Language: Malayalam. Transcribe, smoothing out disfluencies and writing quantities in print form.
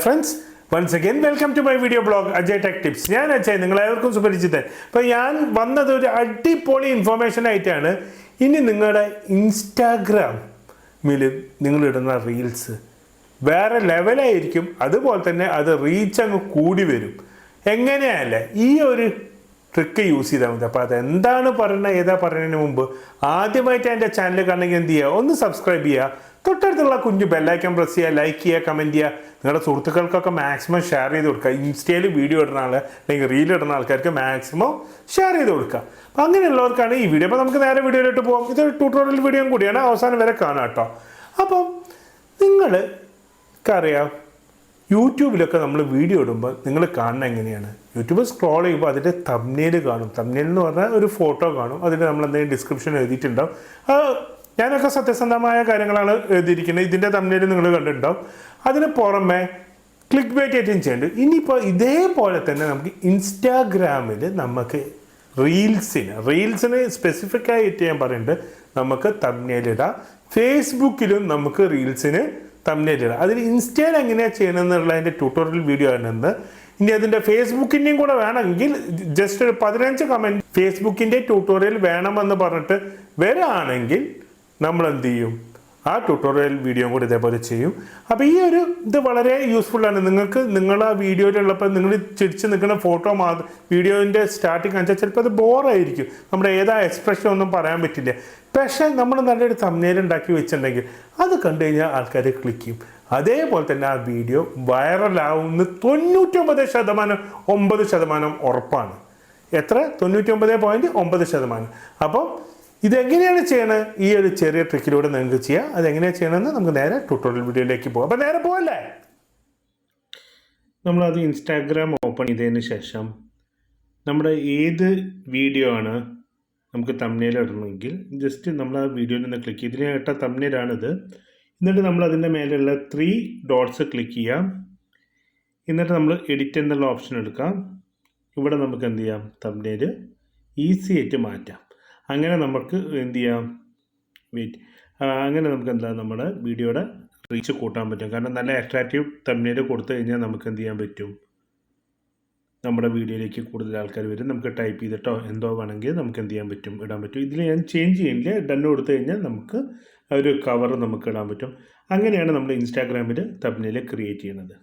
Friends once again welcome to my video blog Ajay tech tips. ഞാൻ അജയ്, നിങ്ങളെവർക്കും സുപരിചിതൻ. അപ്പോൾ ഞാൻ വന്നത് ഒരു അടിപൊളി ഇൻഫോർമേഷൻ ആയിട്ടാണ്. ഇനി നിങ്ങളുടെ ഇൻസ്റ്റാഗ്രാമിൽ നിങ്ങളിടുന്ന റീൽസ് വേറെ ലെവലായിരിക്കും. അതുപോലെ തന്നെ അത് റീച്ച് അങ്ങ് കൂടി വരും. എങ്ങനെയല്ല ഈ ഒരു ട്രിക്ക് യൂസ് ചെയ്താൽ മതി. അപ്പോൾ അതെന്താണ് പറയുന്നത്, ഏതാ പറയുന്നതിന് മുമ്പ് ആദ്യമായിട്ട് എൻ്റെ ചാനൽ കാണണമെങ്കിൽ എന്ത് ചെയ്യുക, ഒന്ന് സബ്സ്ക്രൈബ് ചെയ്യുക, തൊട്ടടുത്തുള്ള കുഞ്ഞു ബെല്ലൈക്കൺ പ്രസ് ചെയ്യുക, ലൈക്ക് ചെയ്യുക, കമൻറ്റ് ചെയ്യുക, നിങ്ങളുടെ സുഹൃത്തുക്കൾക്കൊക്കെ മാക്സിമം ഷെയർ ചെയ്ത് കൊടുക്കുക. ഇൻസ്റ്റയിൽ വീഡിയോ ഇടുന്ന ആൾ അല്ലെങ്കിൽ റീൽ ഇടുന്ന ആൾക്കാർക്ക് മാക്സിമം ഷെയർ ചെയ്ത് കൊടുക്കുക. അപ്പോൾ അങ്ങനെയുള്ളവർക്കാണ് ഈ വീഡിയോ. അപ്പോൾ നമുക്ക് നേരെ വീഡിയോയിലോട്ട് പോകാം. ഇതൊരു ട്യൂട്ടോറിയൽ വീഡിയോ കൂടിയാണ്, അവസാനം വരെ കാണാം കേട്ടോ. അപ്പം നിങ്ങൾക്കറിയാം, യൂട്യൂബിലൊക്കെ നമ്മൾ വീഡിയോ ഇടുമ്പോൾ നിങ്ങൾ കാണുന്നത് എങ്ങനെയാണ്? യൂട്യൂബ് സ്ക്രോൾ ചെയ്യുമ്പോൾ അതിൻ്റെ തംബ്നെയിൽ കാണും. തംബ്നെയിൽ എന്ന് പറഞ്ഞാൽ ഒരു ഫോട്ടോ കാണും. അതിൽ നമ്മൾ എന്തെങ്കിലും ഡിസ്ക്രിപ്ഷൻ എഴുതിയിട്ടുണ്ടാവും. ഞാനൊക്കെ സത്യസന്ധമായ കാര്യങ്ങളാണ് എഴുതിയിരിക്കുന്നത്. ഇതിൻ്റെ തംബ്നെയിൽ നിങ്ങൾ കണ്ടിട്ടുണ്ടാവും. അതിന് പുറമെ ക്ലിക്ക് ബൈറ്റ് ആയിട്ടും ചെയ്യുന്നുണ്ട്. ഇനിയിപ്പോൾ ഇതേപോലെ തന്നെ നമുക്ക് ഇൻസ്റ്റാഗ്രാമിൽ നമുക്ക് റീൽസിന് സ്പെസിഫിക് ആയിട്ട് ഞാൻ പറയുന്നുണ്ട്, നമുക്ക് തംബ്നെയിലിടാം. ഫേസ്ബുക്കിലും നമുക്ക് റീൽസിന് തംബ്നെയിലിടാം. അതിൽ ഇൻസ്റ്റയിൽ എങ്ങനെയാണ് ചെയ്യണമെന്നുള്ളതിൻ്റെ ട്യൂട്ടോറിയൽ വീഡിയോ ആണെന്ന്. ഇനി അതിൻ്റെ ഫേസ്ബുക്കിൻ്റെയും കൂടെ വേണമെങ്കിൽ ജസ്റ്റ് ഒരു 15 കമൻറ്റ് ഫേസ്ബുക്കിൻ്റെ ട്യൂട്ടോറിയൽ വേണമെന്ന് പറഞ്ഞിട്ട് വരാണെങ്കിൽ നമ്മൾ എന്ത് ചെയ്യും, ആ ട്യൂട്ടോറിയൽ വീഡിയോ കൂടി ഇതേപോലെ ചെയ്യും. അപ്പോൾ ഈ ഒരു ഇത് വളരെ യൂസ്ഫുള്ളാണ് നിങ്ങൾക്ക്. നിങ്ങൾ ആ വീഡിയോയിലുള്ളപ്പോൾ നിങ്ങൾ ചിരിച്ച് നിൽക്കുന്ന ഫോട്ടോ മാത്രം വീഡിയോൻ്റെ സ്റ്റാർട്ടിങ് കാണിച്ചാൽ ചിലപ്പോൾ അത് ബോറായിരിക്കും. നമ്മുടെ ഏതാ എക്സ്പ്രഷൻ ഒന്നും പറയാൻ പറ്റില്ല. പക്ഷേ നമ്മൾ നല്ലൊരു തംബ്നെയിൽ ഉണ്ടാക്കി വെച്ചിട്ടുണ്ടെങ്കിൽ അത് കണ്ടു കഴിഞ്ഞാൽ ആൾക്കാർ ക്ലിക്ക് ചെയ്യും. അതേപോലെ തന്നെ ആ വീഡിയോ വൈറലാവുന്ന 99% ഉറപ്പാണ്. എത്ര? 99.9%. അപ്പോൾ ഇതെങ്ങനെയാണ് ചെയ്യണത്? ഈ ഒരു ചെറിയ ട്രിക്കിലൂടെ നിങ്ങൾക്ക് ചെയ്യാം. അതെങ്ങനെയാണ് ചെയ്യണമെന്ന് നമുക്ക് നേരെ ട്യൂട്ടോറിയൽ വീഡിയോയിലേക്ക് പോകാം. അപ്പോൾ നേരെ പോകല്ലേ. നമ്മളത് ഇൻസ്റ്റാഗ്രാം ഓപ്പൺ ചെയ്തതിന് ശേഷം നമ്മുടെ ഏത് വീഡിയോ ആണ് നമുക്ക് തംബ്നെയിൽ ഇടണമെങ്കിൽ ജസ്റ്റ് നമ്മൾ ആ വീഡിയോയിൽ നിന്ന് ക്ലിക്ക് ചെയ്ത്, ഇതിന് ഇട്ട തംബ്നെയിലാണിത്. എന്നിട്ട് നമ്മൾ അതിൻ്റെ മേലെയുള്ള 3 ഡോട്ട്സ് ക്ലിക്ക് ചെയ്യാം. എന്നിട്ട് നമ്മൾ എഡിറ്റ് എന്നുള്ള ഓപ്ഷൻ എടുക്കാം. ഇവിടെ നമുക്ക് എന്ത് ചെയ്യാം, തംബ്നെയിൽ ഈസി ആയിട്ട് മാറ്റാം. അങ്ങനെ നമുക്ക് എന്ത് ചെയ്യാം, അങ്ങനെ നമുക്ക് എന്താ നമ്മുടെ വീഡിയോയുടെ റീച്ച് കൂട്ടാൻ പറ്റും. കാരണം നല്ല അട്രാക്റ്റീവ് തംബ്നെയിൽ കൊടുത്തു കഴിഞ്ഞാൽ നമുക്ക് എന്ത് ചെയ്യാൻ പറ്റും, നമ്മുടെ വീഡിയോയിലേക്ക് കൂടുതൽ ആൾക്കാർ വരും. നമുക്ക് ടൈപ്പ് ചെയ്തിട്ടോ എന്തോ വേണമെങ്കിൽ നമുക്ക് എന്ത് ചെയ്യാൻ പറ്റും, ഇടാൻ പറ്റും. ഇതിൽ ഞാൻ ചേഞ്ച് ചെയ്യുന്നില്ല, ഡണ്ണ് കൊടുത്തു കഴിഞ്ഞാൽ നമുക്ക് ഒരു കവർ നമുക്ക് ഇടാൻ പറ്റും. അങ്ങനെയാണ് നമ്മൾ ഇൻസ്റ്റാഗ്രാമിൽ തംബ്നെയിൽ ക്രിയേറ്റ് ചെയ്യുന്നത്.